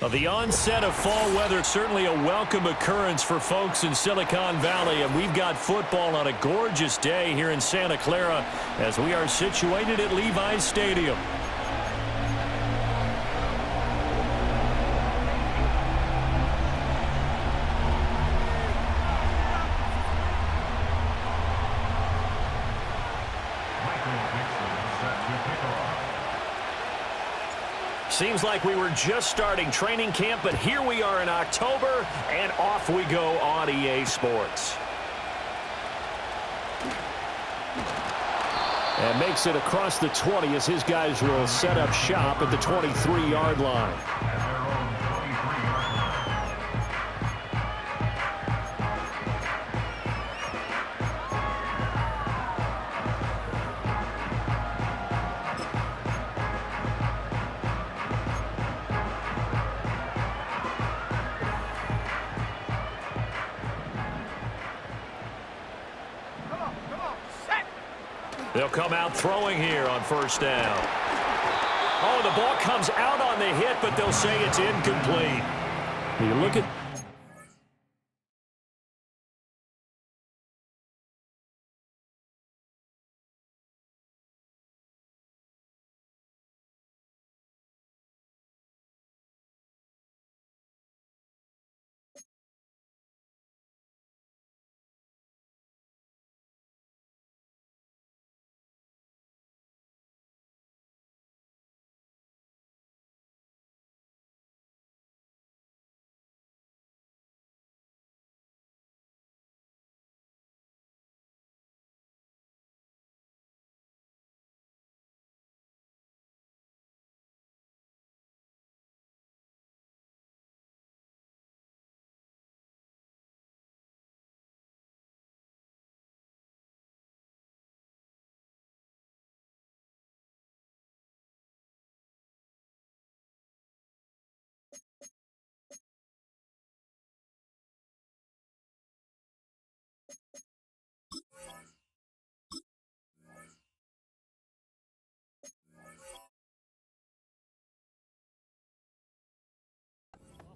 Well, the onset of fall weather, certainly a welcome occurrence for folks in Silicon Valley, and we've got football on a gorgeous day here in Santa Clara as we are situated at Levi's Stadium. Seems like we were just starting training camp, but here we are in October, and off we go on EA Sports. And makes it across the 20 as his guys will set up shop at the 23-yard line. They'll come out throwing here on first down. Oh, the ball comes out on the hit, but they'll say it's incomplete. You look at...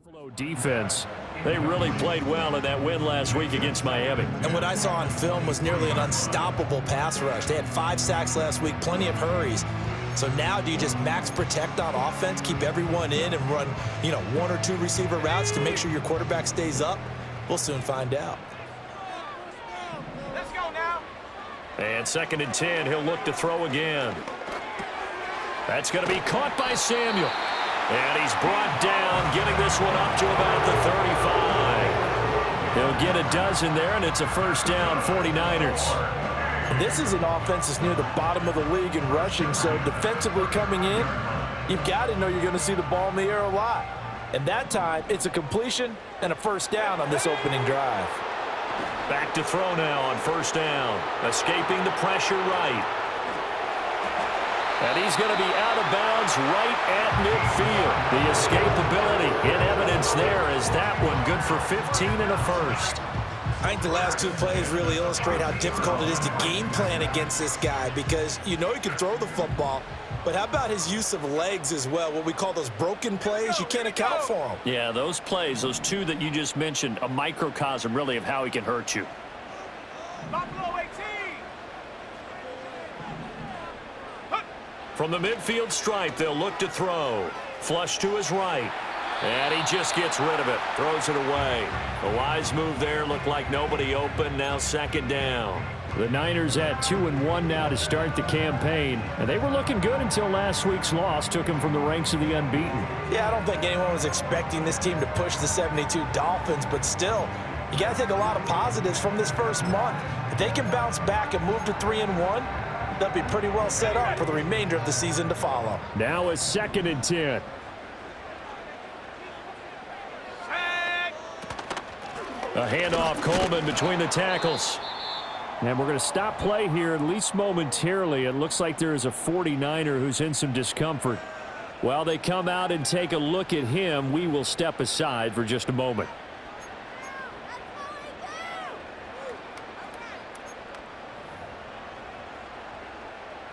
Buffalo defense, they really played well in that win last week against Miami. And what I saw on film was nearly an unstoppable pass rush. They had 5 sacks last week, plenty of hurries. So now do you just max protect on offense, keep everyone in and run, 1 or 2 receiver routes to make sure your quarterback stays up? We'll soon find out. Let's go now. And 2nd and 10, he'll look to throw again. That's going to be caught by Samuel. And he's brought down, getting this one up to about the 35. He'll get a dozen there, and it's a first down, 49ers. And this is an offense that's near the bottom of the league in rushing, so defensively coming in, you've got to know you're going to see the ball in the air a lot. And that time, it's a completion and a first down on this opening drive. Back to throw now on first down, escaping the pressure right. And he's going to be out of bounds right at midfield. The escapability in evidence there as that one good for 15 and a first. I think the last 2 plays really illustrate how difficult it is to game plan against this guy because he can throw the football, but how about his use of legs as well, what we call those broken plays? You can't account for them. Yeah, those plays, those 2 that you just mentioned, a microcosm really of how he can hurt you. Buffalo 18. From the midfield stripe, they'll look to throw. Flush to his right. And he just gets rid of it. Throws it away. A wise move there. Looked like nobody open. Now 2nd down. The Niners at 2-1 now to start the campaign. And they were looking good until last week's loss took them from the ranks of the unbeaten. Yeah, I don't think anyone was expecting this team to push the 72 Dolphins, but still, you got to take a lot of positives from this first month. If they can bounce back and move to 3-1, they'll be pretty well set up for the remainder of the season to follow. Now a 2nd and 10. A handoff, Coleman between the tackles. And we're going to stop play here, at least momentarily. It looks like there is a 49er who's in some discomfort. While they come out and take a look at him, we will step aside for just a moment.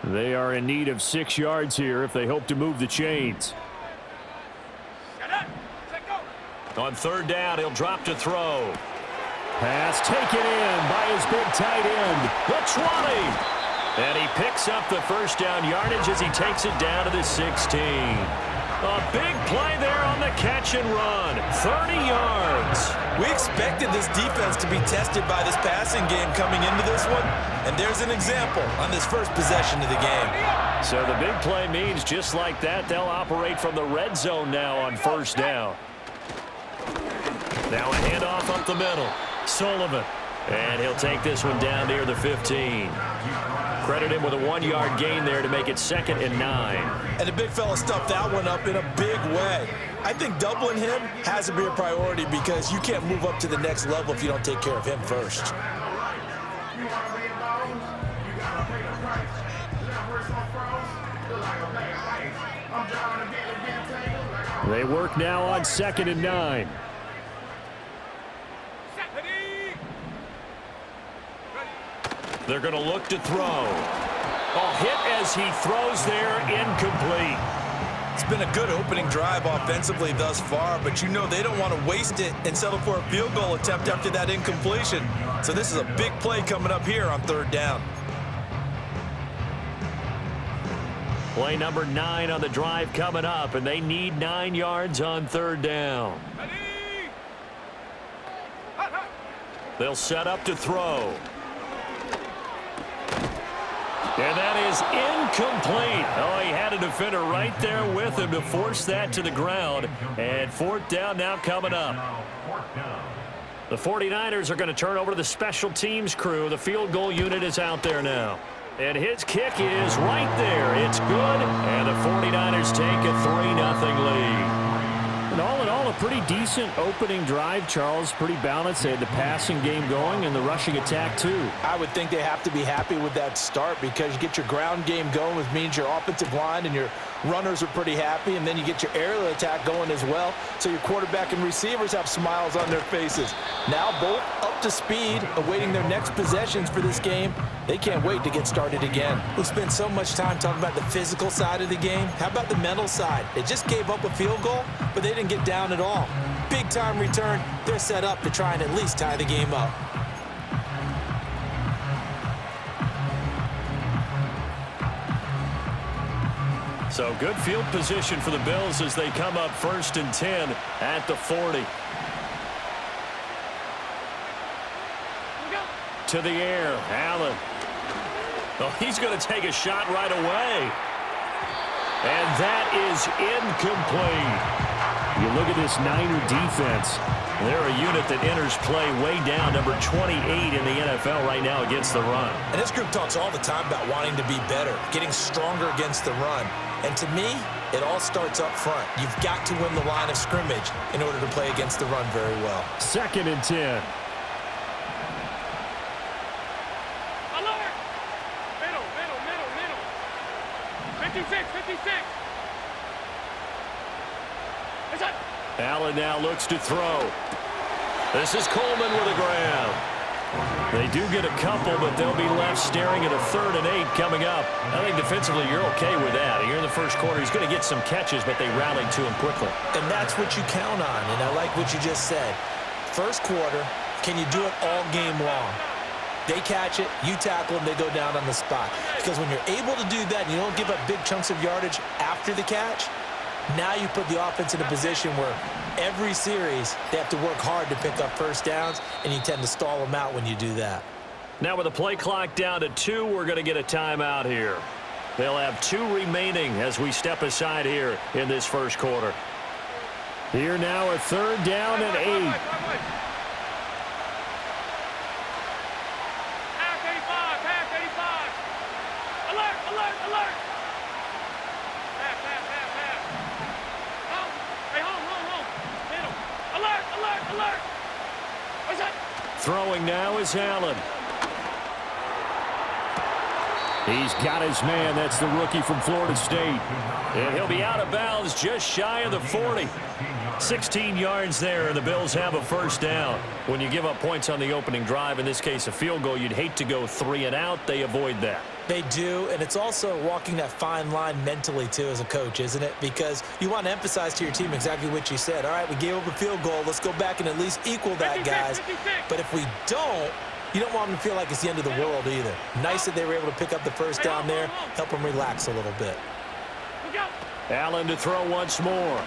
They are in need of 6 yards here if they hope to move the chains. On third down, he'll drop to throw. Pass taken in by his big tight end. The 20. And he picks up the first down yardage as he takes it down to the 16. A big play there on the catch and run. 30 yards. We expected this defense to be tested by this passing game coming into this one, and there's an example on this first possession of the game. So the big play means just like that, they'll operate from the red zone now on first down. Now a handoff up the middle. Sullivan. And he'll take this one down near the 15. Credit him with a 1-yard gain there to make it 2nd and 9. And the big fella stuffed that one up in a big way. I think doubling him has to be a priority because you can't move up to the next level if you don't take care of him first. They work now on 2nd and 9. They're going to look to throw. Oh, hit as he throws there, incomplete. It's been a good opening drive offensively thus far, but you know they don't want to waste it and settle for a field goal attempt after that incompletion. So this is a big play coming up here on third down. Play number 9 on the drive coming up, and they need 9 yards on third down. They'll set up to throw. And that is incomplete. Oh, he had a defender right there with him to force that to the ground. And 4th down now coming up. The 49ers are going to turn over to the special teams crew. The field goal unit is out there now. And his kick is right there. It's good. And the 49ers take a 3-0 lead. And all in all, a pretty decent opening drive, Charles. Pretty balanced. They had the passing game going and the rushing attack, too. I would think they have to be happy with that start because you get your ground game going, which means your offensive line and your runners are pretty happy, and then you get your aerial attack going as well, so your quarterback and receivers have smiles on their faces. Now both up to speed, awaiting their next possessions for this game. They can't wait to get started again. We spent so much time talking about the physical side of the game. How about the mental side? They just gave up a field goal, but they didn't get down at all. Big time return. They're set up to try and at least tie the game up. So good field position for the Bills as they come up 1st and 10 at the 40. To the air, Allen. Oh, he's going to take a shot right away. And that is incomplete. You look at this Niner defense. They're a unit that enters play way down, number 28 in the NFL right now against the run. And this group talks all the time about wanting to be better, getting stronger against the run. And to me, it all starts up front. You've got to win the line of scrimmage in order to play against the run very well. 2nd and 10. Alert! Middle. 56. Allen now looks to throw. This is Coleman with a grab. They do get a couple, but they'll be left staring at a 3rd and 8 coming up. I think defensively you're okay with that. Here in the first quarter, he's going to get some catches, but they rallied to him quickly. And that's what you count on, and I like what you just said. First quarter, can you do it all game long? They catch it, you tackle them, they go down on the spot. Because when you're able to do that and you don't give up big chunks of yardage after the catch, now you put the offense in a position where every series they have to work hard to pick up first downs, and you tend to stall them out when you do that. Now with the play clock down to 2, we're going to get a timeout here. They'll have 2 remaining as we step aside here in this first quarter. Here now a 3rd down and 8. Alert! Alert! What's that? Throwing now is Allen. He's got his man. That's the rookie from Florida State. And he'll be out of bounds just shy of the 40. 16 yards there, and the Bills have a first down. When you give up points on the opening drive, in this case a field goal, you'd hate to go 3 and out. They avoid that. They do, and it's also walking that fine line mentally, too, as a coach, isn't it? Because you want to emphasize to your team exactly what you said. All right, we gave up a field goal. Let's go back and at least equal that, guys. But if we don't, you don't want them to feel like it's the end of the world either. Nice that they were able to pick up the first down there, help them relax a little bit. Allen to throw once more.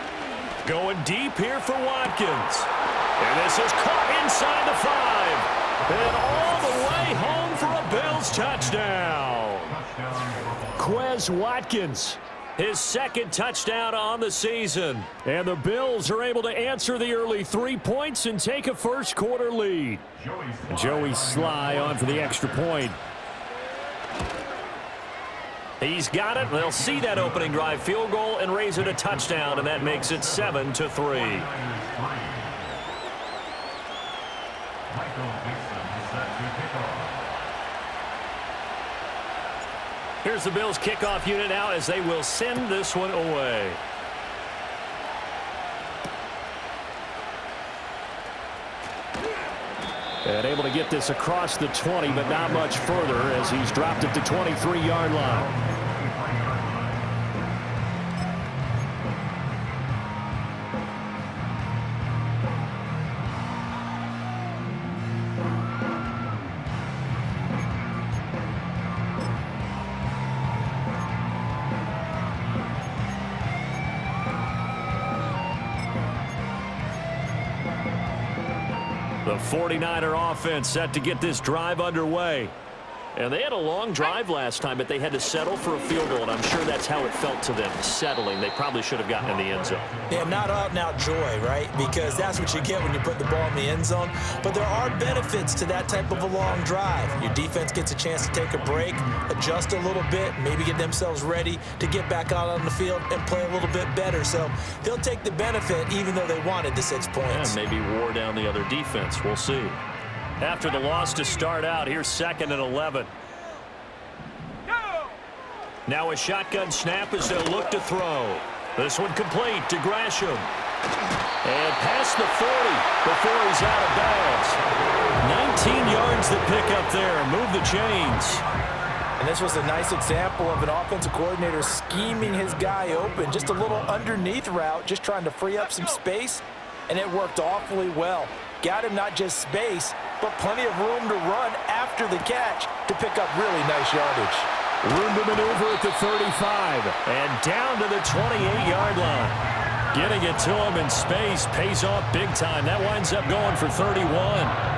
Going deep here for Watkins. And this is caught inside the 5. And all the way home for a Bills touchdown. Quez Watkins, his second touchdown on the season. And the Bills are able to answer the early 3 points and take a first-quarter lead. Joey Sly on for the extra point. He's got it. They'll see that opening drive field goal and raise it a touchdown, and that makes it 7-3. Here's the Bills kickoff unit now as they will send this one away. And able to get this across the 20, but not much further as he's dropped it to 23-yard line. The 49er offense set to get this drive underway. And they had a long drive last time, but they had to settle for a field goal, and I'm sure that's how it felt to them, settling. They probably should have gotten in the end zone. Yeah, not out-and-out joy, right? Because that's what you get when you put the ball in the end zone. But there are benefits to that type of a long drive. Your defense gets a chance to take a break, adjust a little bit, maybe get themselves ready to get back out on the field and play a little bit better. So they'll take the benefit even though they wanted the 6 points. And maybe wore down the other defense. We'll see. After the loss to start out, here's 2nd and 11. Now a shotgun snap as they'll look to throw. This one complete to Gresham. And past the 40 before he's out of bounds. 19 yards to pick up there. Move the chains. And this was a nice example of an offensive coordinator scheming his guy open. Just a little underneath route, just trying to free up some space. And it worked awfully well. Got him not just space, but plenty of room to run after the catch to pick up really nice yardage. Room to maneuver at the 35 and down to the 28-yard line. Getting it to him in space pays off big time. That winds up going for 31.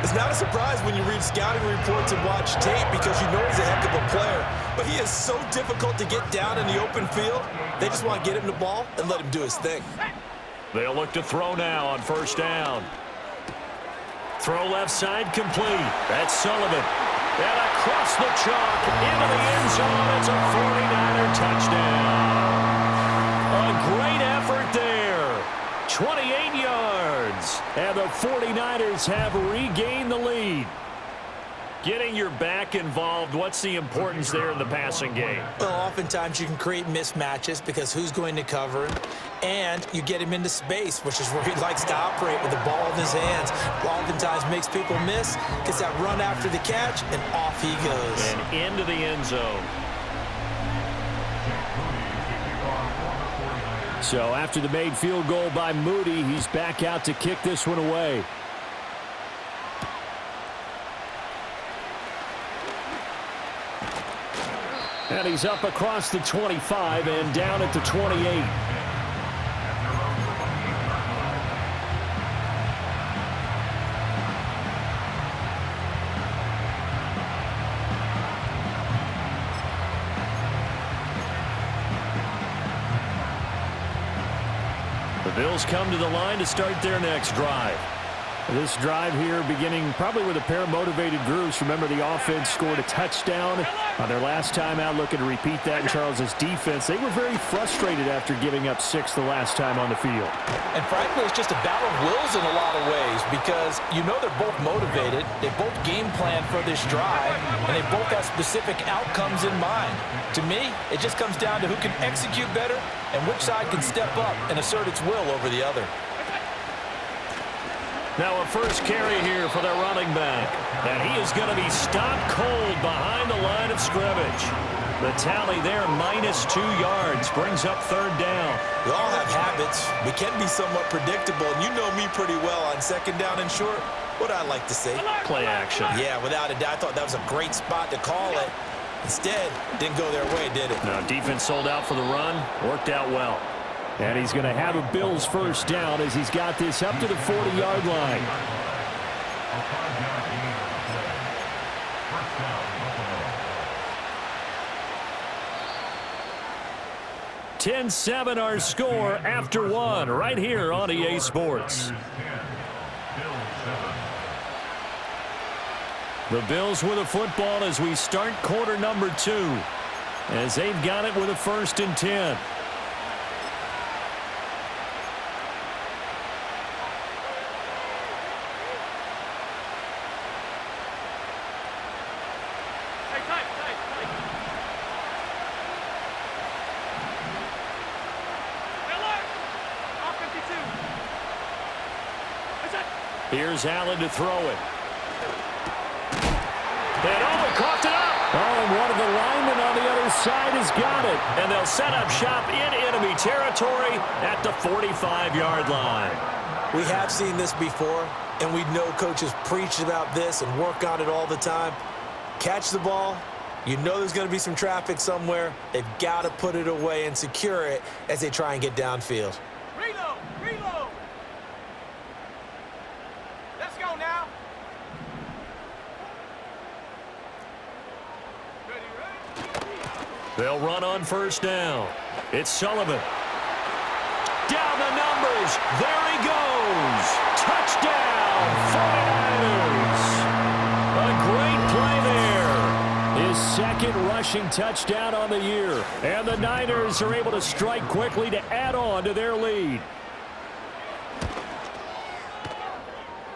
It's not a surprise when you read scouting reports and watch tape because you know he's a heck of a player. But he is so difficult to get down in the open field. They just want to get him the ball and let him do his thing. They'll look to throw now on first down. Throw left side complete. That's Sullivan. And across the chalk into the end zone. It's a 49er touchdown. A great effort there. 28 yards. And the 49ers have regained the lead. Getting your back involved, what's the importance there in the passing game? Well, oftentimes you can create mismatches because who's going to cover him, and you get him into space, which is where he likes to operate with the ball in his hands. Oftentimes makes people miss, gets that run after the catch, and off he goes. And into the end zone. So after the made field goal by Moody, he's back out to kick this one away. And he's up across the 25 and down at the 28. The Bills come to the line to start their next drive. This drive here beginning probably with a pair of motivated groups. Remember, the offense scored a touchdown on their last time out, looking to repeat that in Charles's defense. They were very frustrated after giving up 6 the last time on the field. And frankly, it's just a battle of wills in a lot of ways because you know they're both motivated. They both game plan for this drive, and they both have specific outcomes in mind. To me, it just comes down to who can execute better and which side can step up and assert its will over the other. Now a first carry here for their running back. And he is going to be stopped cold behind the line of scrimmage. The tally there, -2 yards, brings up third down. We all have habits. We can be somewhat predictable, and you know me pretty well on second down and short. What I like to say? Play action. Yeah, without a doubt. I thought that was a great spot to call it. Instead, didn't go their way, did it? Now defense sold out for the run. Worked out well. And he's going to have a Bills first down as he's got this up to the 40-yard line. 10-7 our score after one right here on EA Sports. The Bills with a football as we start quarter number 2, as they've got it with a 1st and 10. Here's Allen to throw it. And coughed it up. And one of the linemen on the other side has got it. And they'll set up shop in enemy territory at the 45-yard line. We have seen this before, and we know coaches preach about this and work on it all the time. Catch the ball. You know there's going to be some traffic somewhere. They've got to put it away and secure it as they try and get downfield. Reload! Reload! Let's go now. They'll run on first down. It's Sullivan. Down the numbers. There he goes. Touchdown, 49ers. A great play there. His second rushing touchdown on the year. And the Niners are able to strike quickly to add on to their lead.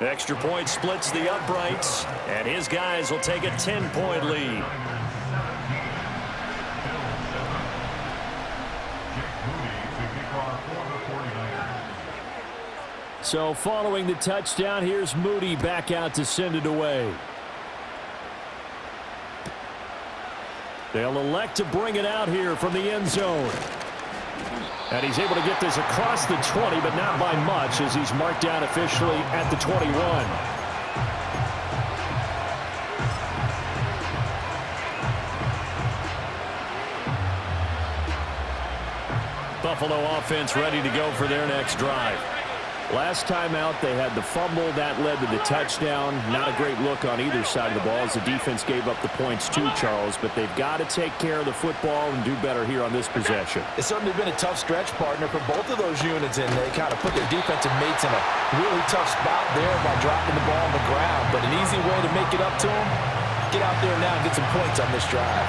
Extra point splits the uprights, and his guys will take a 10-point lead. So following the touchdown, here's Moody back out to send it away. They'll elect to bring it out here from the end zone. And he's able to get this across the 20, but not by much as he's marked down officially at the 21. Buffalo offense ready to go for their next drive. Last time out, they had the fumble. That led to the touchdown. Not a great look on either side of the ball as the defense gave up the points too, Charles. But they've got to take care of the football and do better here on this possession. It's certainly been a tough stretch, partner, for both of those units, and they kind of put their defensive mates in a really tough spot there by dropping the ball on the ground. But an easy way to make it up to them, get out there now and get some points on this drive.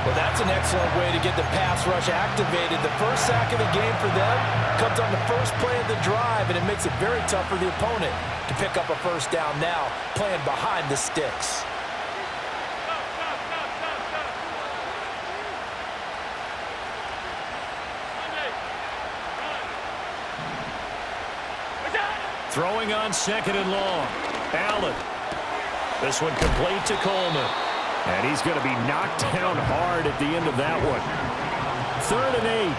Well, that's an excellent way to get the pass rush activated. The first sack of the game for them comes on the first play of the drive, and it makes it very tough for the opponent to pick up a first down now, playing behind the sticks. Throwing on second and long. Allen. This one complete to Coleman. And he's going to be knocked down hard at the end of that one. 3rd and 8.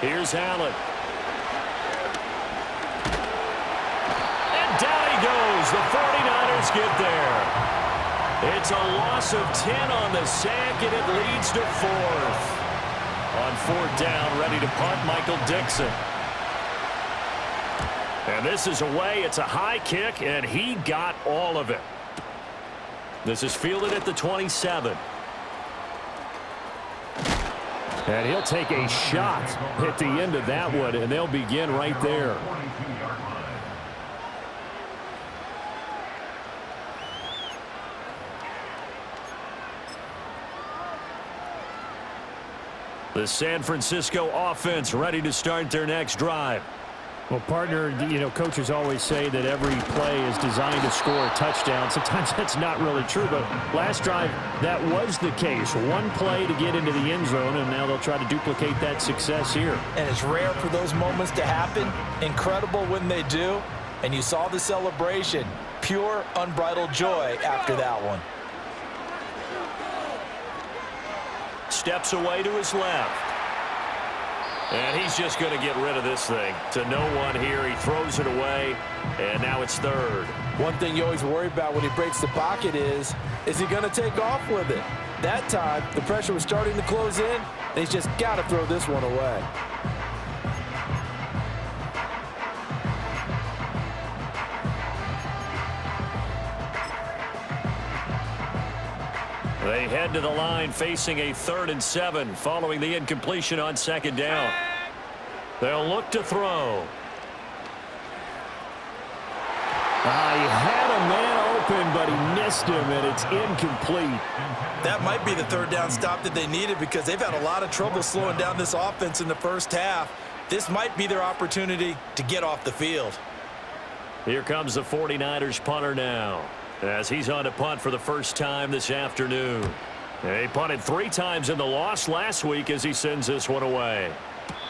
Here's Allen. And down he goes. The 49ers get there. It's a loss of 10 on the sack, and it leads to 4th. On 4th down, ready to punt, Michael Dixon. And this is away. It's a high kick, and he got all of it. This is fielded at the 27. And he'll take a shot at the end of that one, and they'll begin right there. The San Francisco offense ready to start their next drive. Well, partner, coaches always say that every play is designed to score a touchdown. Sometimes that's not really true, but last drive, that was the case. One play to get into the end zone, and now they'll try to duplicate that success here. And it's rare for those moments to happen. Incredible when they do. And you saw the celebration. Pure, unbridled joy after that one. Steps away to his left. And he's just going to get rid of this thing. To no one here. He throws it away, and now it's third. One thing you always worry about when he breaks the pocket is he going to take off with it? That time, the pressure was starting to close in, and he's just got to throw this one away. They head to the line facing a 3rd and 7 following the incompletion on 2nd down. They'll look to throw. He had a man open, but he missed him, and it's incomplete. That might be the 3rd down stop that they needed because they've had a lot of trouble slowing down this offense in the first half. This might be their opportunity to get off the field. Here comes the 49ers punter now, as he's on to punt for the first time this afternoon. He punted 3 times in the loss last week as he sends this one away.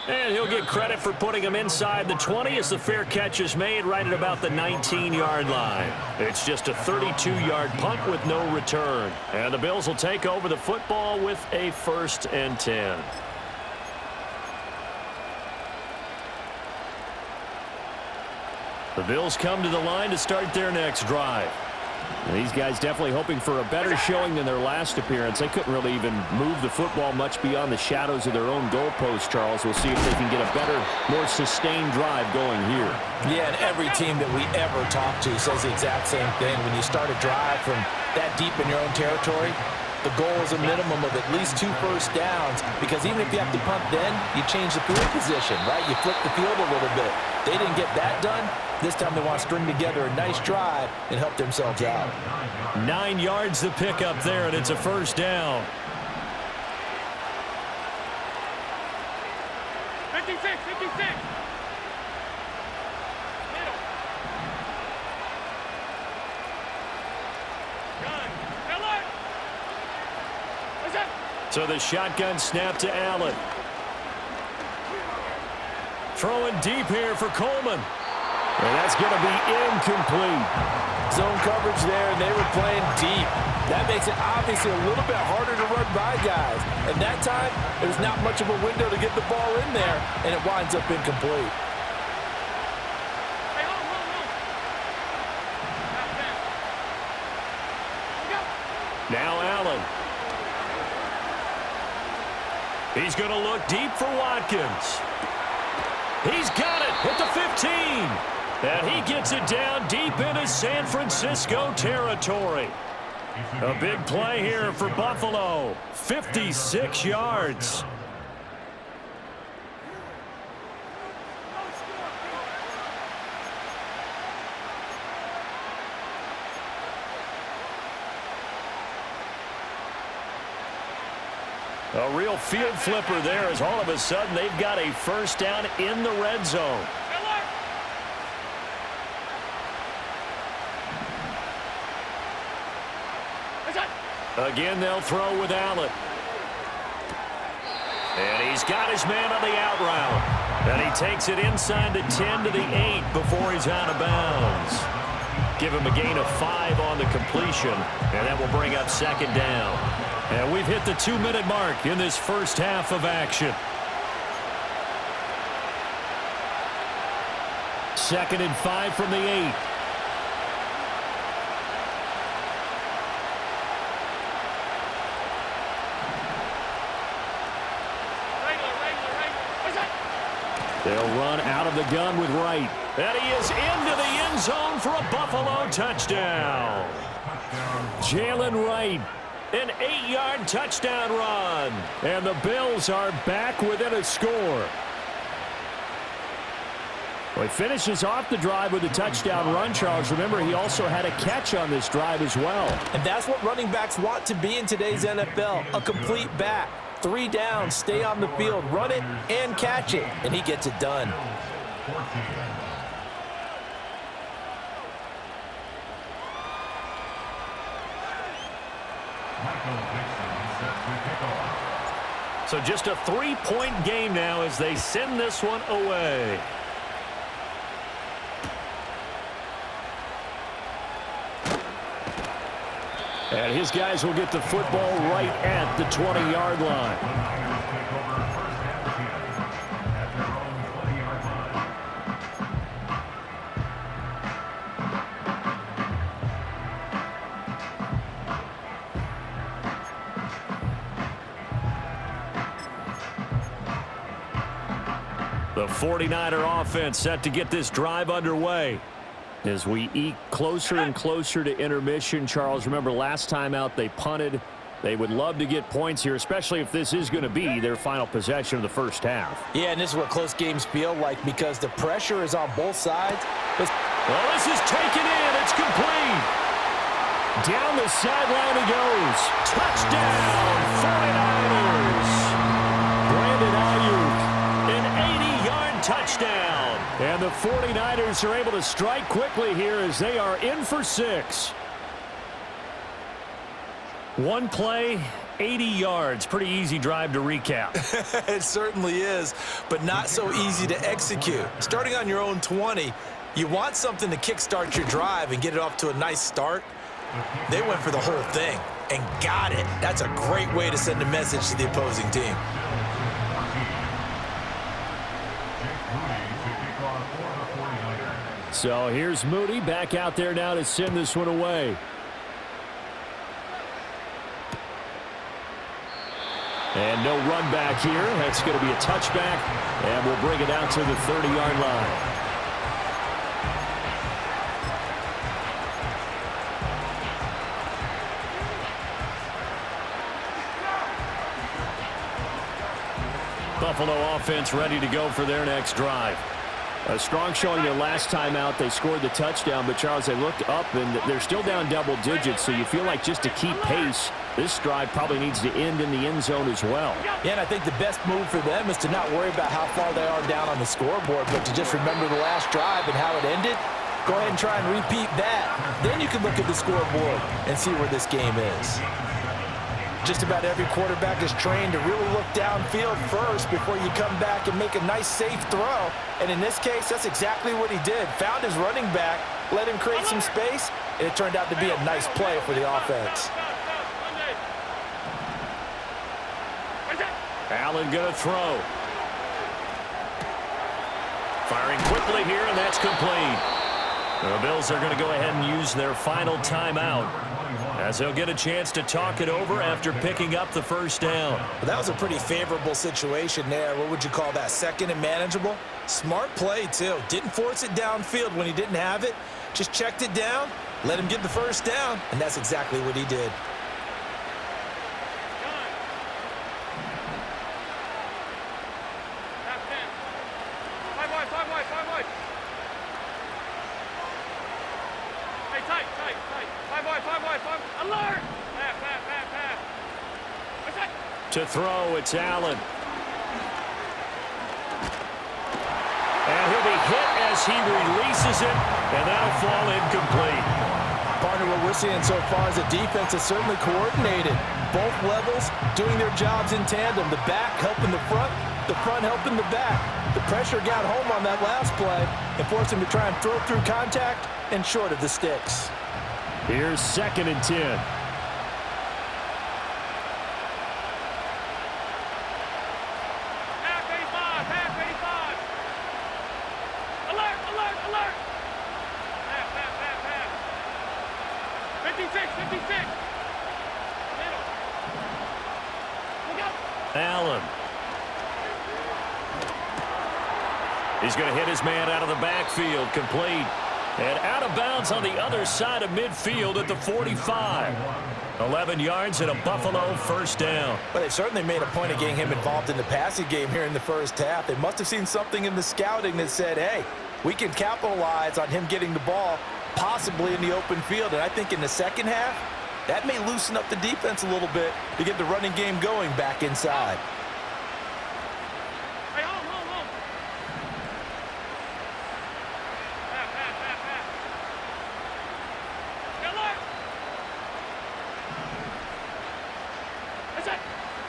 And he'll get credit for putting him inside the 20 as the fair catch is made right at about the 19-yard line. It's just a 32-yard punt with no return. And the Bills will take over the football with a 1st and 10. The Bills come to the line to start their next drive. And these guys definitely hoping for a better showing than their last appearance. They couldn't really even move the football much beyond the shadows of their own goalpost, Charles. We'll see if they can get a better, more sustained drive going here. Yeah, and every team that we ever talk to says the exact same thing. When you start a drive from that deep in your own territory, the goal is a minimum of at least 2 first downs, because even if you have to punt then, you change the field position, right? You flip the field a little bit. They didn't get that done. This time they want to string together a nice drive and help themselves out. 9 yards to pick up there, and it's a 1st down. 56, 56. Middle. Gun. Miller. What's up? So the shotgun snap to Allen. Throwing deep here for Coleman. And that's going to be incomplete. Zone coverage there, and they were playing deep. That makes it obviously a little bit harder to run by guys. And that time, there's not much of a window to get the ball in there, and it winds up incomplete. Hey, hold. Go. Now Allen. He's going to look deep for Watkins. He's got it at the 15. And he gets it down deep into San Francisco territory. A big play here for Buffalo. 56 yards. A real field flipper there as all of a sudden they've got a 1st down in the red zone. Again, they'll throw with Allen. And he's got his man on the out route. And he takes it inside the 10 to the 8 before he's out of bounds. Give him a gain of 5 on the completion. And that will bring up 2nd down. And we've hit the 2-minute mark in this first half of action. 2nd and 5 from the 8. They'll run out of the gun with Wright. And he is into the end zone for a Buffalo touchdown. Jalen Wright, an 8-yard touchdown run. And the Bills are back within a score. Well, he finishes off the drive with a touchdown run, Charles. Remember, he also had a catch on this drive as well. And that's what running backs want to be in today's NFL, a complete back. 3 downs, stay on the field, run it, and catch it. And he gets it done. So just a 3-point game now as they send this one away. And his guys will get the football right at the 20-yard line. The 49er offense set to get this drive underway. As we eke closer and closer to intermission, Charles, remember last time out they punted. They would love to get points here, especially if this is going to be their final possession of the first half. Yeah, and this is what close games feel like because the pressure is on both sides. Well, this is taken in. It's complete. Down the sideline he goes. Touchdown, 49ers. Brandon Ayuk. An 80-yard touchdown. And the 49ers are able to strike quickly here as they are in for 6. One play, 80 yards. Pretty easy drive to recap. It certainly is, but not so easy to execute. Starting on your own 20, you want something to kickstart your drive and get it off to a nice start. They went for the whole thing and got it. That's a great way to send a message to the opposing team. So here's Moody back out there now to send this one away. And no run back here. That's going to be a touchback, and we'll bring it out to the 30-yard line. Buffalo offense ready to go for their next drive. A strong showing their last time out. They scored the touchdown, but, Charles, they looked up, and they're still down double digits, so you feel like just to keep pace, this drive probably needs to end in the end zone as well. Yeah, and I think the best move for them is to not worry about how far they are down on the scoreboard, but to just remember the last drive and how it ended. Go ahead and try and repeat that. Then you can look at the scoreboard and see where this game is. Just about every quarterback is trained to really look downfield first before you come back and make a nice, safe throw. And in this case, that's exactly what he did. Found his running back, let him create some space, and it turned out to be a nice play for the offense. Allen going to throw. Firing quickly here, and that's complete. The Bills are going to go ahead and use their final timeout as they'll get a chance to talk it over after picking up the first down. Well, that was a pretty favorable situation there. What would you call that? Second and manageable? Smart play, too. Didn't force it downfield when he didn't have it. Just checked it down, let him get the first down, and that's exactly what he did. To throw, it's Allen. And he'll be hit as he releases it, and that'll fall incomplete. Partner, what we're seeing so far is the defense is certainly coordinated. Both levels doing their jobs in tandem. The back helping the front helping the back. The pressure got home on that last play and forced him to try and throw through contact and short of the sticks. Here's 2nd and 10. Allen. He's going to hit his man out of the backfield, complete. And out of bounds on the other side of midfield at the 45. 11 yards and a Buffalo first down. But they certainly made a point of getting him involved in the passing game here in the first half. They must have seen something in the scouting that said, hey, we can capitalize on him getting the ball possibly in the open field. And I think in the second half, that may loosen up the defense a little bit to get the running game going back inside. Hey, hold.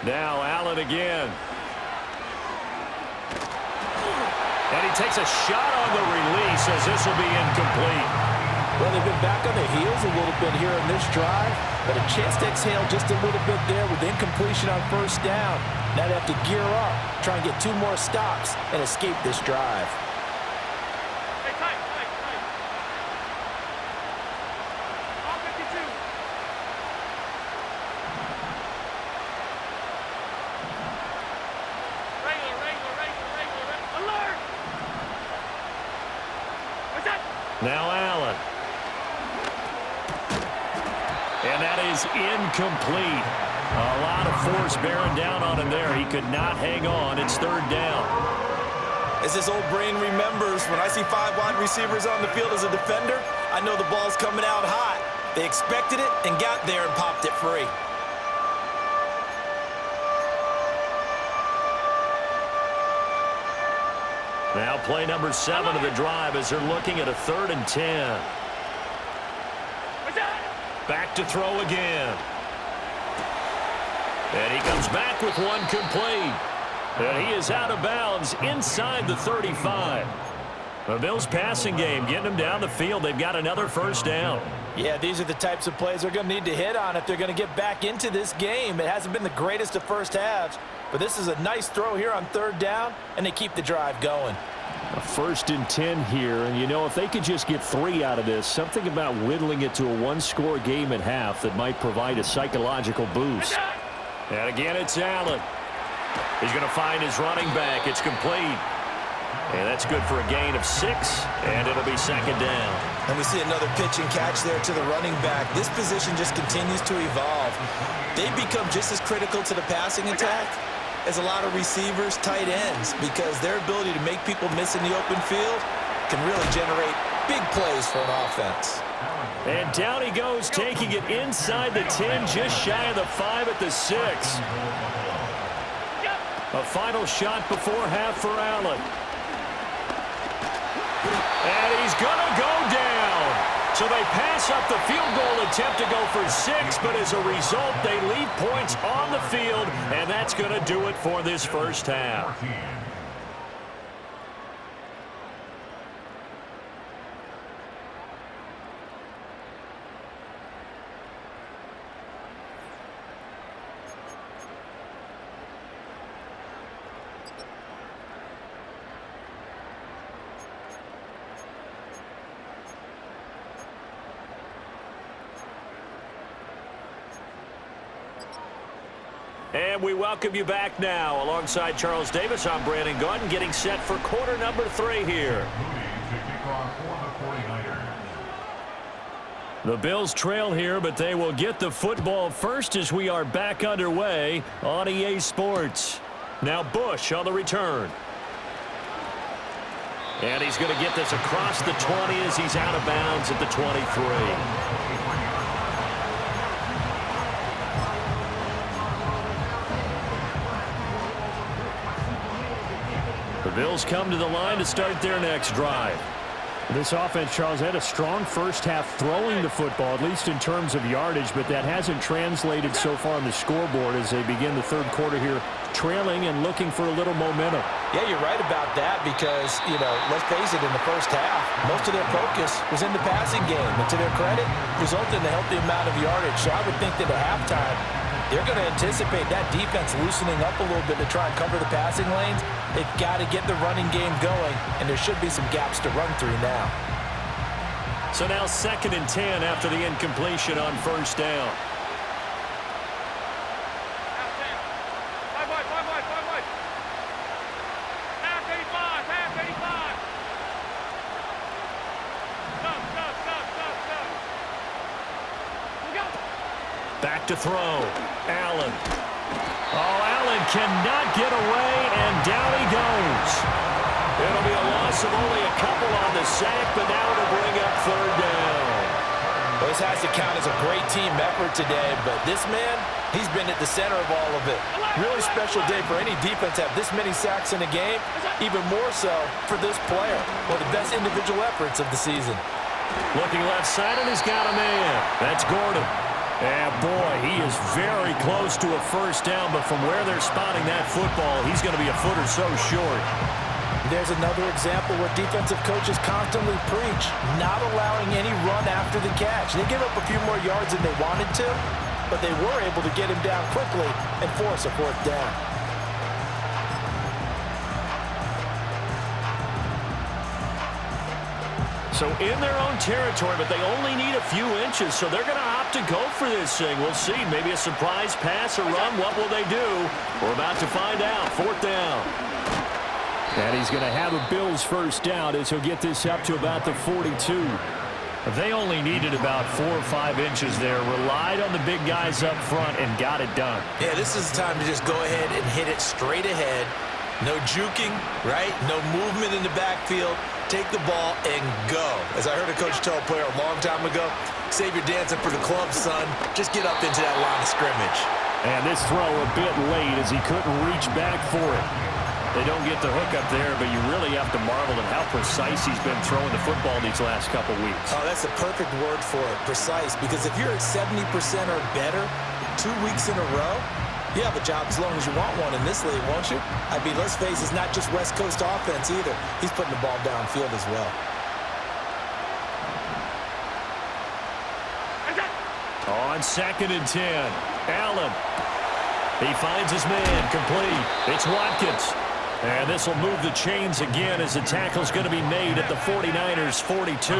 Now Allen again. And he takes a shot on the release as this will be incomplete. Well, they've been back on their heels a little bit here in this drive, but a chance to exhale just a little bit there with incompletion on first down. Now they have to gear up, try and get 2 more stops, and escape this drive. Hey, tight. All 52. Regular. Alert! What's that? Now Allen. And that is incomplete. A lot of force bearing down on him there. He could not hang on. It's 3rd down. As this old brain remembers, when I see 5 wide receivers on the field as a defender, I know the ball's coming out hot. They expected it and got there and popped it free. Now play number 7 of the drive as they're looking at a 3rd and 10. What's that? Back to throw again. And he comes back with one complete. And he is out of bounds inside the 35. The Bills passing game getting them down the field. They've got another first down. Yeah, these are the types of plays they're going to need to hit on if they're going to get back into this game. It hasn't been the greatest of first halves, but this is a nice throw here on 3rd down, and they keep the drive going. A 1st and 10 here, and you know, if they could just get 3 out of this, something about whittling it to a 1-score game at half that might provide a psychological boost. And again, it's Allen. He's going to find his running back. It's complete. And that's good for a gain of 6, and it'll be 2nd down. And we see another pitch and catch there to the running back. This position just continues to evolve. They become just as critical to the passing attack as a lot of receivers, tight ends, because their ability to make people miss in the open field can really generate big plays for an offense. And down he goes, taking it inside the 10, just shy of the 5 at the 6. A final shot before half for Allen. And he's going to go down. So they pass up the field goal attempt to go for 6, but as a result, they leave points on the field, and that's going to do it for this first half. And we welcome you back now. Alongside Charles Davis, I'm Brandon Gaudin, getting set for quarter number 3 here. The Bills trail here, but they will get the football first as we are back underway on EA Sports. Now Bush on the return. And he's going to get this across the 20 as he's out of bounds at the 23. The Bills come to the line to start their next drive. This offense, Charles, had a strong first half throwing the football, at least in terms of yardage, but that hasn't translated so far on the scoreboard as they begin the 3rd quarter here, trailing and looking for a little momentum. Yeah, you're right about that because, you know, let's face it, in the first half, most of their focus was in the passing game. And to their credit, resulted in a healthy amount of yardage. So I would think that at halftime, they're going to anticipate that defense loosening up a little bit to try and cover the passing lanes. They've got to get the running game going, and there should be some gaps to run through now. So now 2nd and 10 after the incompletion on first down. Half 10. 5 wide. Half 85. Stop. Look out. Back to throw. Allen. Oh, Allen cannot get away, and down he goes. It'll be a loss of only a couple on the sack, but now it'll bring up 3rd down. Well, this has to count as a great team effort today, but this man, he's been at the center of all of it. Really special day for any defense to have this many sacks in a game, even more so for this player. One of the best individual efforts of the season. Looking left side, and he's got a man. That's Gordon. And boy, he is very close to a first down, but from where they're spotting that football, he's going to be a foot or so short. There's another example where defensive coaches constantly preach, not allowing any run after the catch. They give up a few more yards than they wanted to, but they were able to get him down quickly and force a fourth down. So in their own territory, but they only need a few inches, so they're going to opt to go for this thing. We'll see. Maybe a surprise pass or run. What will they do? We're about to find out. Fourth down. And he's going to have a Bills first down as he'll get this up to about the 42. They only needed about 4 or 5 inches there. Relied on the big guys up front and got it done. Yeah, this is the time to just go ahead and hit it straight ahead. No juking, right? No movement in the backfield. Take the ball and go. As I heard a coach tell a player a long time ago, save your dancing for the club, son. Just get up into that line of scrimmage. And this throw a bit late as he couldn't reach back for it. They don't get the hook up there, but you really have to marvel at how precise he's been throwing the football these last couple weeks. Oh, that's the perfect word for it, precise. Because if you're at 70% or better 2 weeks in a row, you have a job as long as you want one in this league, won't you? I mean, let's face it, it's not just West Coast offense either. He's putting the ball downfield as well. On 2nd and 10, Allen. He finds his man, complete. It's Watkins. And this will move the chains again as the tackle's going to be made at the 49ers' 42.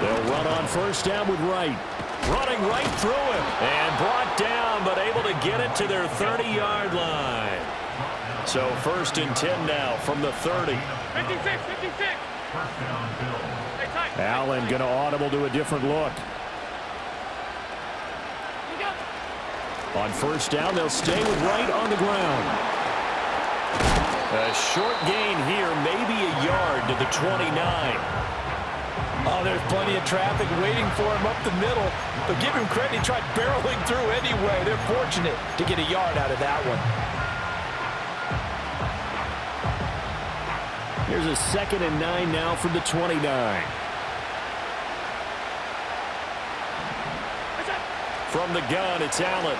They'll run on first down with Wright. Running right through him. And brought down, but able to get it to their 30-yard line. So 1st and 10 now from the 30. 56. Allen going to audible to a different look. On first down, they'll stay with Wright on the ground. A short gain here, maybe a yard to the 29. Oh, there's plenty of traffic waiting for him up the middle. But give him credit, he tried barreling through anyway. They're fortunate to get a yard out of that one. Here's a 2nd and 9 now from the 29. From the gun, it's Allen.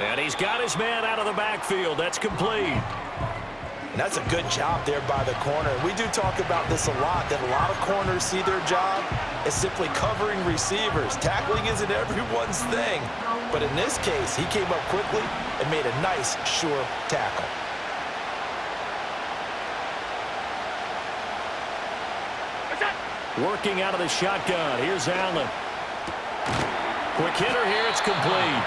And he's got his man out of the backfield. That's complete. And that's a good job there by the corner. We do talk about this a lot, that a lot of corners see their job as simply covering receivers. Tackling isn't everyone's thing. But in this case, he came up quickly and made a nice, sure tackle. Working out of the shotgun. Here's Allen. Quick hitter here. It's complete.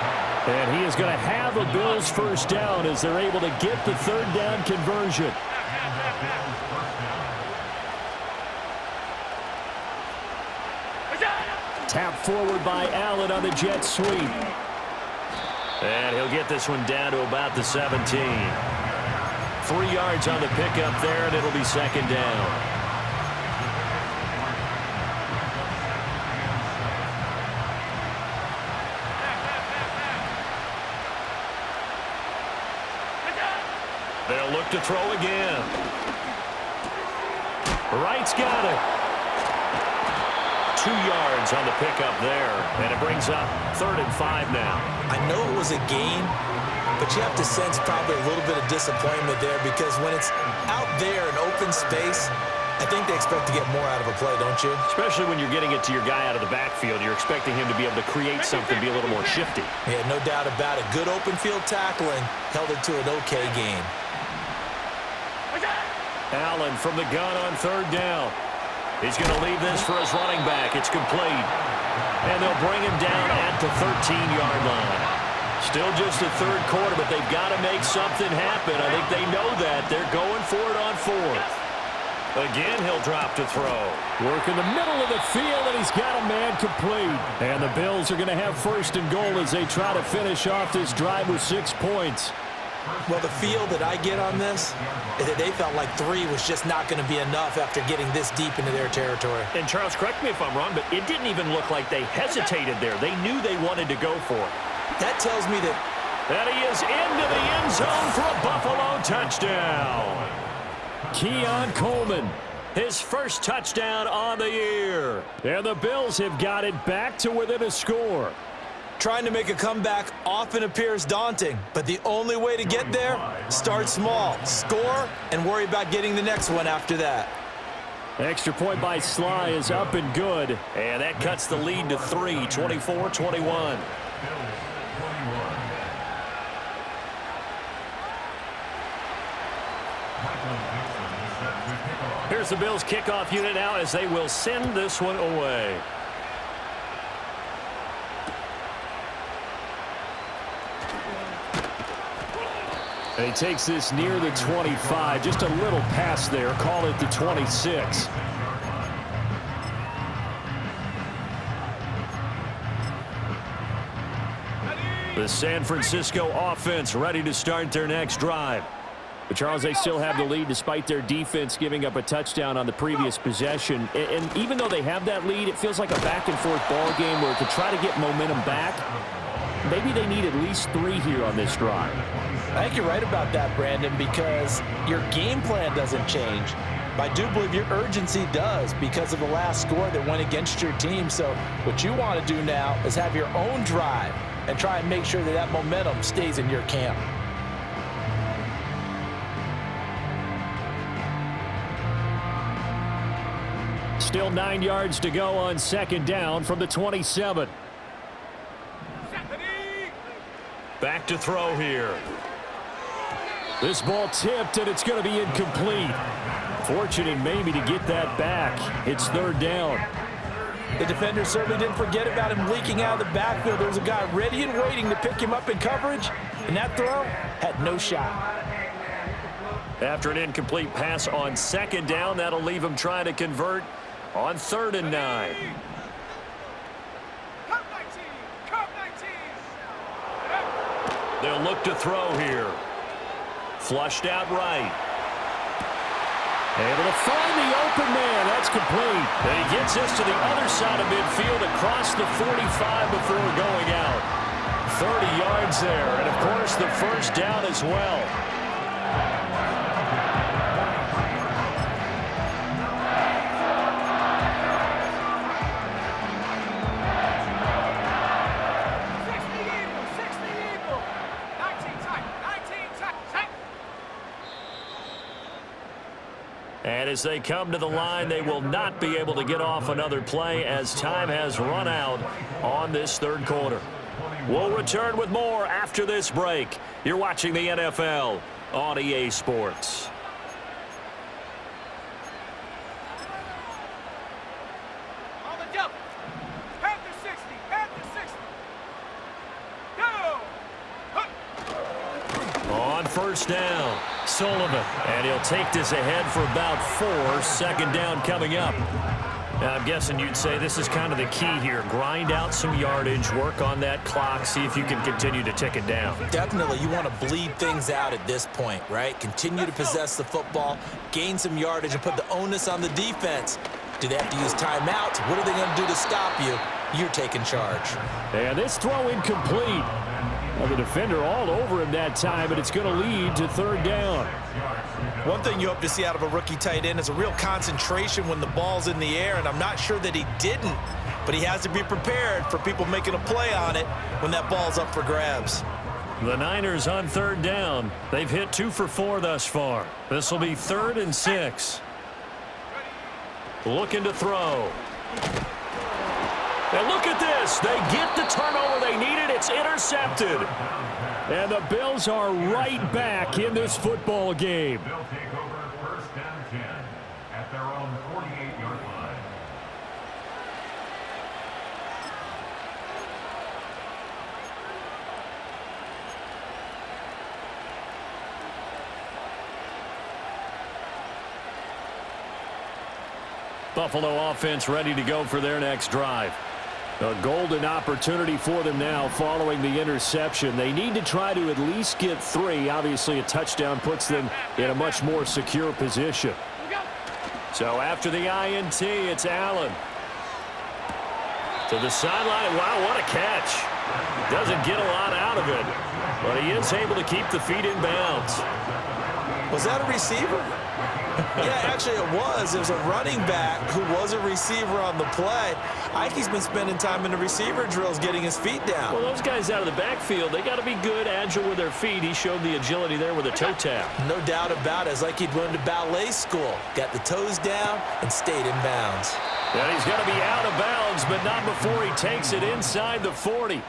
And he is going to have a Bills first down as they're able to get the 3rd down conversion. Tap forward by Allen on the jet sweep. And he'll get this one down to about the 17. 3 yards on the pickup there, and it'll be 2nd down. They'll look to throw again. Wright's got it. 2 yards on the pickup there, and it brings up 3rd and 5 now. I know it was a gain, but you have to sense probably a little bit of disappointment there because when it's out there in open space, I think they expect to get more out of a play, don't you? Especially when you're getting it to your guy out of the backfield. You're expecting him to be able to create something, be a little more shifty. Yeah, no doubt about it. Good open field tackling held it to an okay gain. Allen from the gun on 3rd down. He's going to leave this for his running back. It's complete. And they'll bring him down at the 13-yard line. Still just the 3rd quarter, but they've got to make something happen. I think they know that. They're going for it on 4th. Again, he'll drop to throw. Work in the middle of the field, and he's got a man complete. And the Bills are going to have 1st and goal as they try to finish off this drive with 6 points. Well, the feel that I get on this is that they felt like 3 was just not going to be enough after getting this deep into their territory. And Charles, correct me if I'm wrong, but it didn't even look like they hesitated there. They knew they wanted to go for it. That tells me that... And he is into the end zone for a Buffalo touchdown. Keon Coleman His first touchdown on the year. And the Bills have got it back to within a score. Trying to make a comeback often appears daunting, but the only way to get there, start small, score, and worry about getting the next one after that. Extra point by Sly is up and good. And that cuts the lead to 3, 24-21. Here's the Bills kickoff unit now as they will send this one away. And he takes this near the 25. Just a little pass there. Call it the 26. The San Francisco offense ready to start their next drive. But Charles, they still have the lead despite their defense giving up a touchdown on the previous possession. And even though they have that lead, it feels like a back-and-forth ball game where to try to get momentum back, maybe they need at least 3 here on this drive. I think you're right about that, Brandon, because your game plan doesn't change. But I do believe your urgency does because of the last score that went against your team. So what you want to do now is have your own drive and try and make sure that that momentum stays in your camp. Still 9 yards to go on second down from the 27. Back to throw here. This ball tipped, and it's going to be incomplete. Fortunate maybe to get that back. It's third down. The defender certainly didn't forget about him leaking out of the backfield. There was a guy ready and waiting to pick him up in coverage, and that throw had no shot. After an incomplete pass on second down, that'll leave him trying to convert on 3rd and 9. They'll look to throw here. Flushed out right. Able to find the open man. That's complete. And he gets us to the other side of midfield across the 45 before going out. 30 yards there. And, of course, the first down as well. And as they come to the line, they will not be able to get off another play as time has run out on this third quarter. We'll return with more after this break. You're watching the NFL on EA Sports. On the double. Panther 60. Panther 60. Go. On first down, Sullivan. And he'll take this ahead for about 4. Second down coming up. Now, I'm guessing you'd say this is kind of the key here. Grind out some yardage, work on that clock, see if you can continue to tick it down. Definitely, you want to bleed things out at this point, right? Continue to possess the football, gain some yardage, and put the onus on the defense. Do they have to use timeouts? What are they going to do to stop you? You're taking charge. And this throw incomplete. Well, the defender all over him that time, but it's going to lead to third down. One thing you hope to see out of a rookie tight end is a real concentration when the ball's in the air, and I'm not sure that he didn't, but he has to be prepared for people making a play on it when that ball's up for grabs. The Niners on third down. They've hit 2 for 4 thus far. This will be 3rd and 6. Looking to throw. And look at this. They get the turnover they needed. It's intercepted. And the Bills are right back in this football game. They'll take over 1st and 10 at their own 48-yard line. Buffalo offense ready to go for their next drive. A golden opportunity for them now following the interception. They need to try to at least get 3. Obviously, a touchdown puts them in a much more secure position. So after the INT, it's Allen. To the sideline. Wow, what a catch. Doesn't get a lot out of it, but he is able to keep the feet in bounds. Was that a receiver? Yeah, actually it was. It was a running back who was a receiver on the play. Ikey's been spending time in the receiver drills getting his feet down. Well, those guys out of the backfield, they got to be good, agile with their feet. He showed the agility there with a toe tap. No doubt about it. It's like he'd went to ballet school. Got the toes down and stayed in bounds. And he's going to be out of bounds, but not before he takes it inside the 40.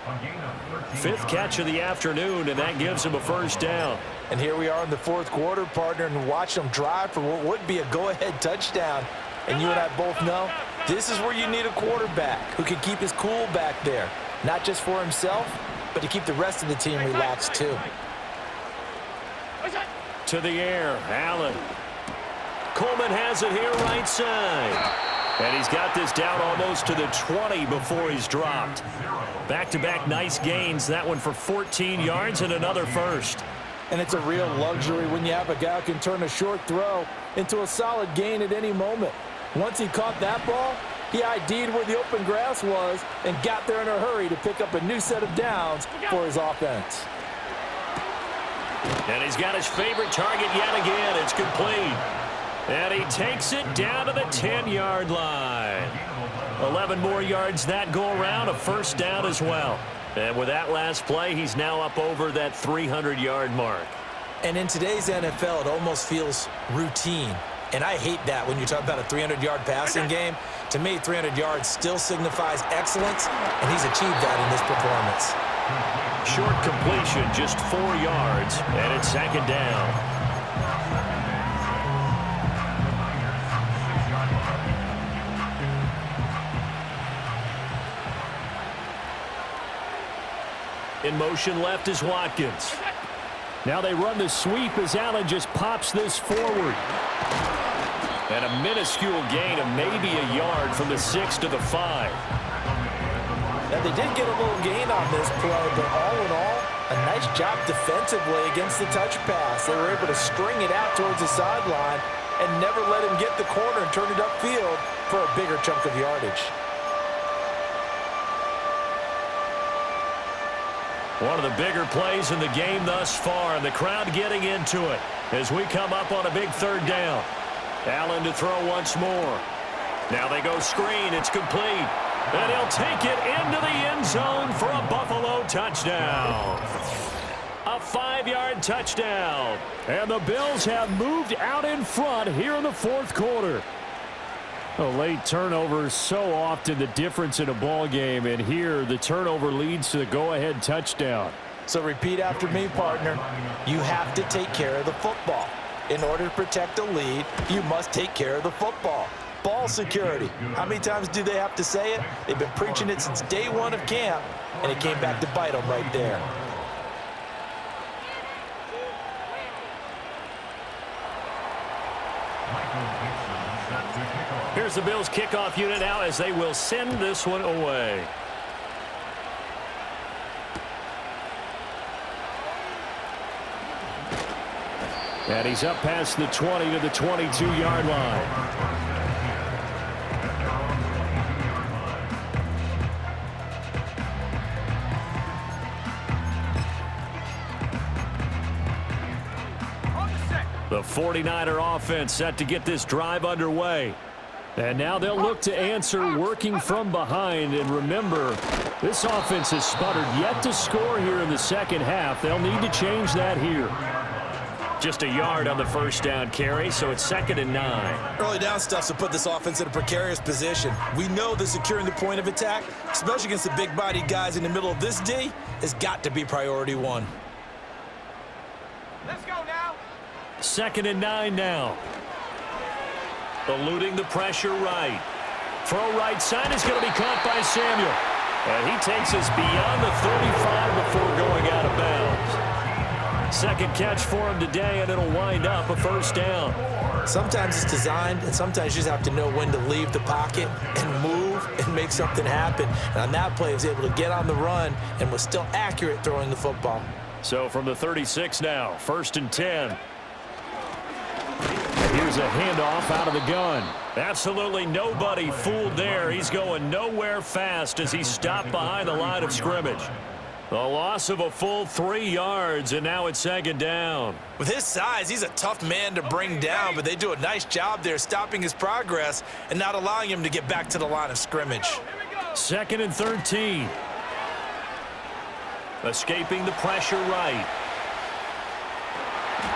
Fifth catch of the afternoon, and that gives him a first down. And here we are in the fourth quarter, partner, and watch them drive for what would be a go-ahead touchdown. And you and I both know this is where you need a quarterback who can keep his cool back there. Not just for himself, but to keep the rest of the team relaxed too. To the air, Allen. Coleman has it here right side. And he's got this down almost to the 20 before he's dropped. Back-to-back nice gains. That one for 14 yards and another first. And it's a real luxury when you have a guy who can turn a short throw into a solid gain at any moment. Once he caught that ball, he ID'd where the open grass was and got there in a hurry to pick up a new set of downs for his offense. And he's got his favorite target yet again. It's complete. And he takes it down to the 10-yard line. 11 more yards that go around, a first down as well. And with that last play, he's now up over that 300-yard mark. And in today's NFL, it almost feels routine. And I hate that when you talk about a 300-yard passing game. To me, 300 yards still signifies excellence, and he's achieved that in this performance. Short completion, just 4 yards, and it's second down. In motion left is Watkins. Now they run the sweep as Allen just pops this forward. And a minuscule gain of maybe a yard from the 6 to the 5. Now they did get a little gain on this play, but all in all, a nice job defensively against the touch pass. They were able to string it out towards the sideline and never let him get the corner and turn it upfield for a bigger chunk of yardage. One of the bigger plays in the game thus far, and the crowd getting into it as we come up on a big third down. Allen to throw once more. Now they go screen. It's complete. And he'll take it into the end zone for a Buffalo touchdown. A 5-yard touchdown. And the Bills have moved out in front here in the fourth quarter. A late turnover is so often the difference in a ball game, and here the turnover leads to the go-ahead touchdown. So repeat after me, partner. You have to take care of the football. In order to protect a lead, you must take care of the football. Ball security. How many times do they have to say it? They've been preaching it since day one of camp, and it came back to bite them right there. Here's the Bills kickoff unit now as they will send this one away. And he's up past the 20 to the 22-yard line. The 49er offense set to get this drive underway. And now they'll look to answer working from behind. And remember, this offense has sputtered yet to score here in the second half. They'll need to change that here. Just a yard on the first down carry, so it's 2nd and 9. Early down stuff to put this offense in a precarious position. We know that securing the point of attack, especially against the big-bodied guys in the middle of this D, has got to be priority one. Let's go now. 2nd and 9 now. Eluding the pressure right. Throw right side is going to be caught by Samuel. And he takes us beyond the 35 before going out of bounds. Second catch for him today, and it'll wind up a first down. Sometimes it's designed, and sometimes you just have to know when to leave the pocket and move and make something happen. And on that play, he was able to get on the run and was still accurate throwing the football. So from the 36 now, 1st and 10. Here's a handoff out of the gun. Absolutely nobody fooled there. He's going nowhere fast as he stopped behind the line of scrimmage. A loss of a full 3 yards, and now it's second down. With his size, he's a tough man to bring down, but they do a nice job there stopping his progress and not allowing him to get back to the line of scrimmage. Second and 13. Escaping the pressure right.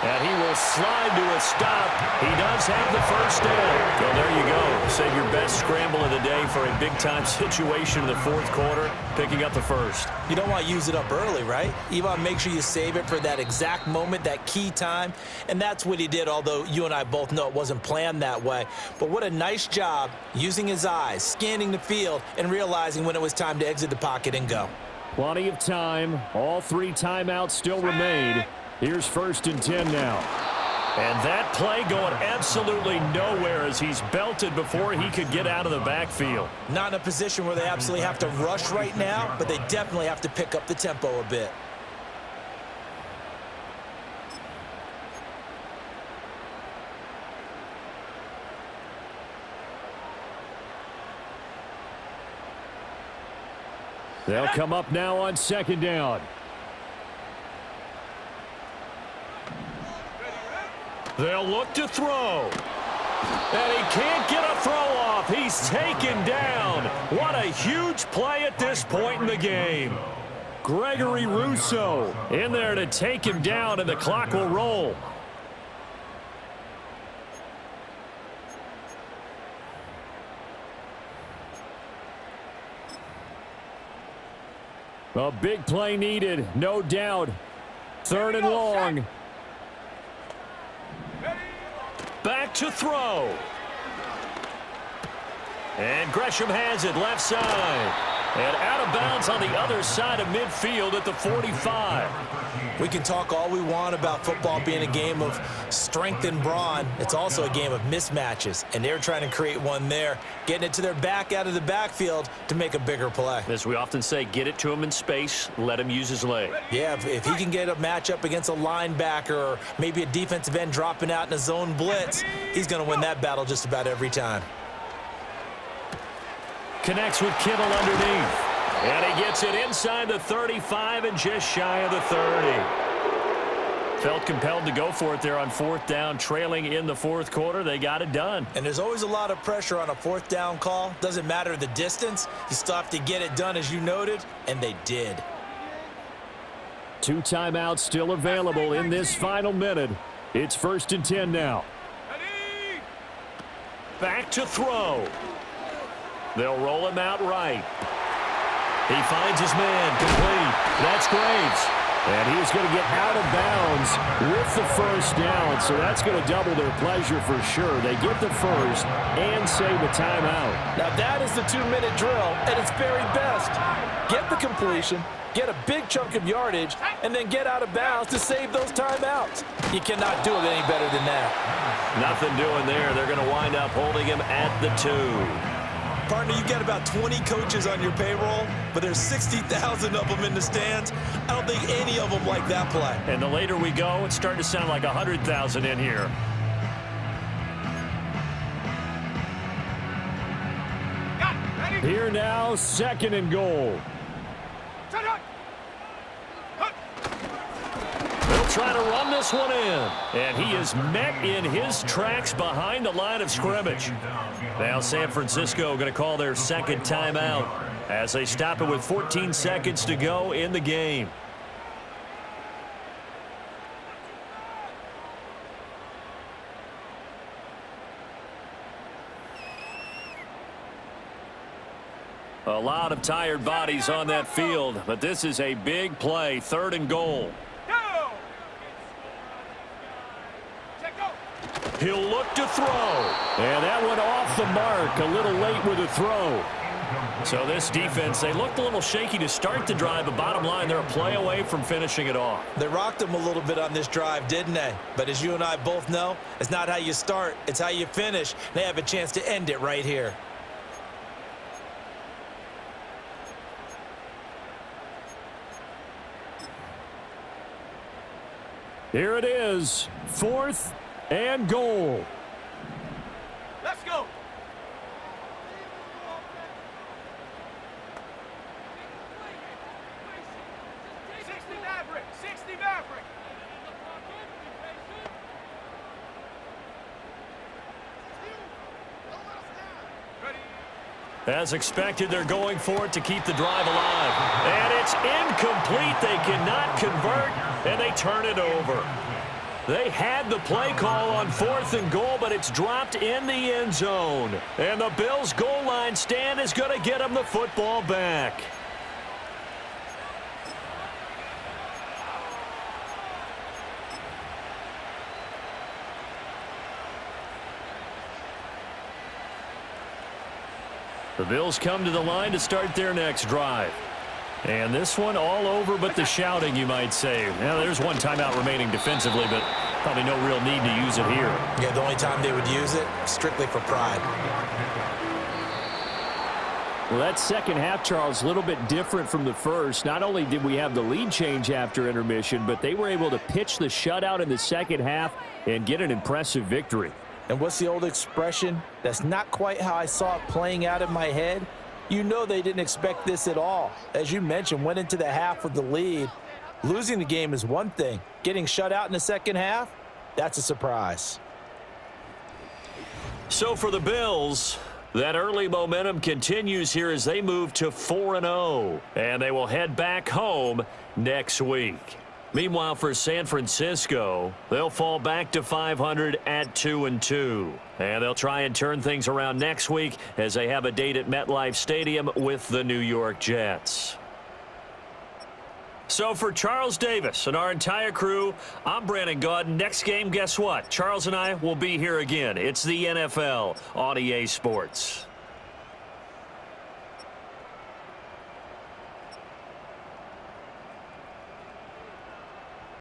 And he will slide to a stop. He does have the first down. Well, there you go. Save your best scramble of the day for a big-time situation in the fourth quarter, picking up the first. You don't want to use it up early, right? You want to make sure you save it for that exact moment, that key time. And that's what he did, although you and I both know it wasn't planned that way. But what a nice job using his eyes, scanning the field, and realizing when it was time to exit the pocket and go. Plenty of time. All 3 timeouts still remain. Here's 1st and 10 now. And that play going absolutely nowhere as he's belted before he could get out of the backfield. Not in a position where they absolutely have to rush right now, but they definitely have to pick up the tempo a bit. They'll come up now on 2nd down. They'll look to throw. And he can't get a throw off. He's taken down. What a huge play at this point in the game. Gregory Rousseau in there to take him down, and the clock will roll. A big play needed, no doubt. 3rd and long. Back to throw. And Gresham has it left side. And out of bounds on the other side of midfield at the 45. We can talk all we want about football being a game of strength and brawn. It's also a game of mismatches, and they're trying to create one there, getting it to their back out of the backfield to make a bigger play. As we often say, get it to him in space, let him use his leg. Yeah, if he can get a matchup against a linebacker or maybe a defensive end dropping out in a zone blitz, he's going to win that battle just about every time. Connects with Kittle underneath. And he gets it inside the 35 and just shy of the 30. Felt compelled to go for it there on 4th down, trailing in the 4th quarter. They got it done. And there's always a lot of pressure on a 4th down call. Doesn't matter the distance. You still have to get it done, as you noted, and they did. 2 timeouts still available in this final minute. It's 1st and 10 now. Back to throw. They'll roll him out right. He finds his man, complete. That's Graves. And he's going to get out of bounds with the first down, so that's going to double their pleasure for sure. They get the first and save a timeout. Now that is the 2-minute drill at its very best. Get the completion, get a big chunk of yardage, and then get out of bounds to save those timeouts. You cannot do it any better than that. Nothing doing there. They're going to wind up holding him at the 2. Partner, you got about 20 coaches on your payroll, but there's 60,000 of them in the stands. I don't think any of them like that play. And the later we go, it's starting to sound like 100,000 in here. Here now, 2nd and goal. They'll try to run this one in. And he is met in his tracks behind the line of scrimmage. Now San Francisco going to call their 2nd timeout as they stop it with 14 seconds to go in the game. A lot of tired bodies on that field, but this is a big play, 3rd and goal. He'll look to throw. And that one off the mark, a little late with a throw. So this defense, they looked a little shaky to start the drive, but bottom line, they're a play away from finishing it off. They rocked them a little bit on this drive, didn't they? But as you and I both know, it's not how you start, it's how you finish. They have a chance to end it right here. Here it is, 4th and goal. Let's go. As expected, they're going for it to keep the drive alive. And it's incomplete. They cannot convert, and they turn it over. They had the play call on 4th and goal, but it's dropped in the end zone. And the Bills' goal line stand is going to get them the football back. The Bills come to the line to start their next drive. And this one all over but the shouting, you might say. Now, there's one timeout remaining defensively, but probably no real need to use it here. Yeah, the only time they would use it, strictly for pride. Well, that second half, Charles, a little bit different from the first. Not only did we have the lead change after intermission, but they were able to pitch the shutout in the second half and get an impressive victory. And what's the old expression? That's not quite how I saw it playing out in my head. You know they didn't expect this at all. As you mentioned, went into the half with the lead. Losing the game is one thing. Getting shut out in the second half, that's a surprise. So for the Bills, that early momentum continues here as they move to 4-0. And they will head back home next week. Meanwhile, for San Francisco, they'll fall back to 500 at 2-2. And they'll try and turn things around next week as they have a date at MetLife Stadium with the New York Jets. So for Charles Davis and our entire crew, I'm Brandon Gaudin. Next game, guess what? Charles and I will be here again. It's the NFL on EA Sports.